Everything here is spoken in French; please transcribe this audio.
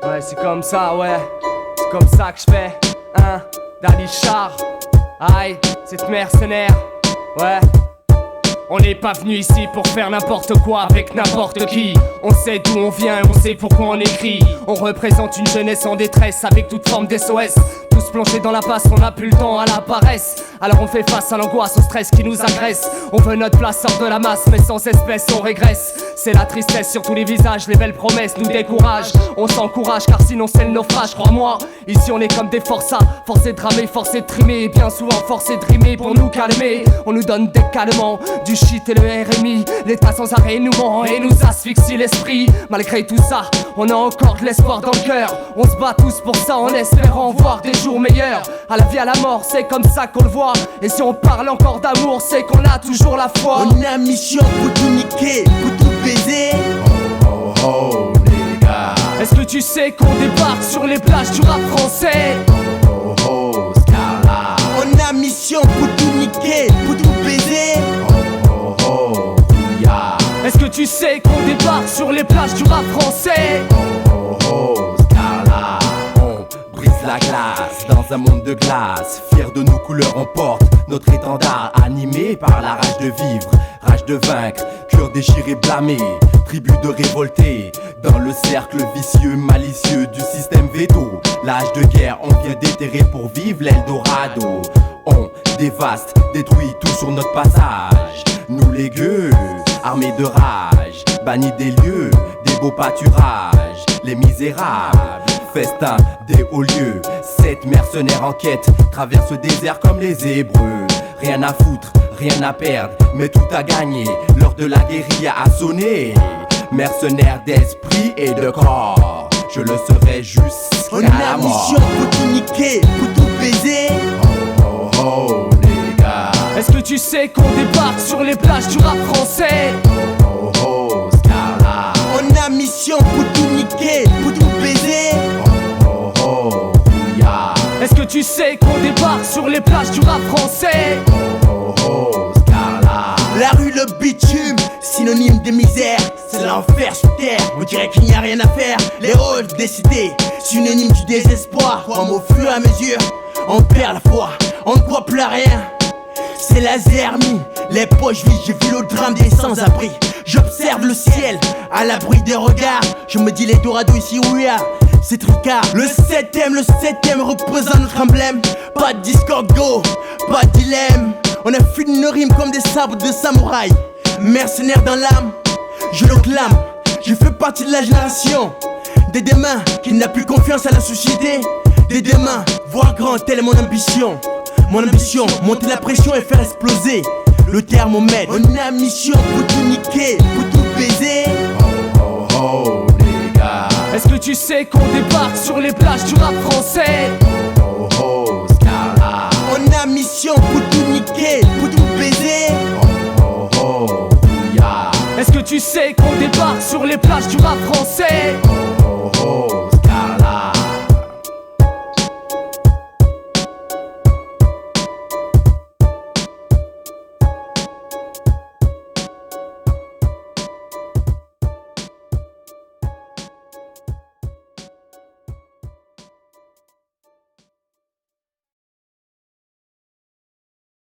Ouais, c'est comme ça, ouais. C'est comme ça que je fais, hein. Dali Char, aïe, cette mercenaire, ouais. On n'est pas venu ici pour faire n'importe quoi avec n'importe qui. On sait d'où on vient, on sait pourquoi on écrit. On représente une jeunesse en détresse avec toute forme d'SOS. Tous plongés dans la passe, on n'a plus le temps à la paresse. Alors on fait face à l'angoisse, au stress qui nous agresse. On veut notre place hors de la masse, mais sans espèce on régresse. C'est la tristesse sur tous les visages, les belles promesses nous découragent. On s'encourage car sinon c'est le naufrage, crois-moi. Ici on est comme des forçats, forcés de ramer, forcés de trimer. Et bien souvent forcés de rimer pour nous calmer. On nous donne des calmants, du shit et le RMI. L'état sans arrêt nous ment et nous asphyxie l'esprit. Malgré tout ça, on a encore de l'espoir dans le cœur. On se bat tous pour ça en espérant voir des jours meilleurs. À la vie, à la mort, c'est comme ça qu'on le voit. Et si on parle encore d'amour, c'est qu'on a toujours la foi. On a mission pour tout niquer, pour tout baiser. Oh oh oh les gars. Est-ce que tu sais qu'on débarque sur les plages du rap français? Oh oh Scarla. On a mission pour tout niquer, pour tout baiser. Oh oh Rouya. Est-ce que tu sais qu'on débarque sur les plages du rap français? Oh oh Scarla. On brise la glace dans un monde de glace. Fiers de nos couleurs, on porte notre étendard, animé par la rage de vivre, rage de vaincre, cœur déchiré, blâmé, tribu de révoltés. Dans le cercle vicieux, malicieux du système veto. L'âge de guerre, on vient déterrer pour vivre l'Eldorado. On dévaste, détruit tout sur notre passage. Nous les gueux, armés de rage, bannis des lieux, des beaux pâturages. Les misérables, festin des hauts lieux. 7 mercenaires en quête traversent le désert comme les Hébreux. Rien à foutre, rien à perdre, mais tout à gagner. L'heure de la guérilla a sonné. Mercenaires d'esprit et de corps, je le serai jusqu'à On la a mort. mission pour tout niquer, pour tout baiser. Oh oh les gars. Est-ce que tu sais qu'on débarque sur les plages du rap français? Oh oh Scarla. On a mission pour tout niquer, pour tout baiser. Oh oh Rouya. Est-ce que tu sais qu'on débarque sur les plages du rap français? Oh oh Scarla. La rue, le bitume, synonyme de misère. C'est l'enfer sur terre, on dirait qu'il n'y a rien à faire. Les rôles décidés, synonyme du désespoir. Comme au fur et à mesure, on perd la foi, on ne croit plus à rien. C'est la zermie, les poches vides, j'ai vu le drame des sans-abri. J'observe le ciel, à l'abri des regards. Je me dis l'Eldorado ici, oui, c'est tricard. Le septième représente notre emblème. Pas de discorde, go, pas de dilemme. On a fini nos rimes comme des sabres de samouraï. Mercenaires dans l'âme, je le clame. Je fais partie de la génération des demain qui n'a plus confiance à la société. Des demain, voir grand, telle est mon ambition. Mon ambition, monter la pression et faire exploser le thermomètre. On a mission pour tout niquer, pour tout baiser. Oh oh les gars. Est-ce que tu sais qu'on débarque sur les plages du rap français? Oh oh Scarla. On a mission pour tout niquer, pour tout baiser. Oh oh Rouya. Est-ce que tu sais qu'on débarque sur les plages du rap français? Oh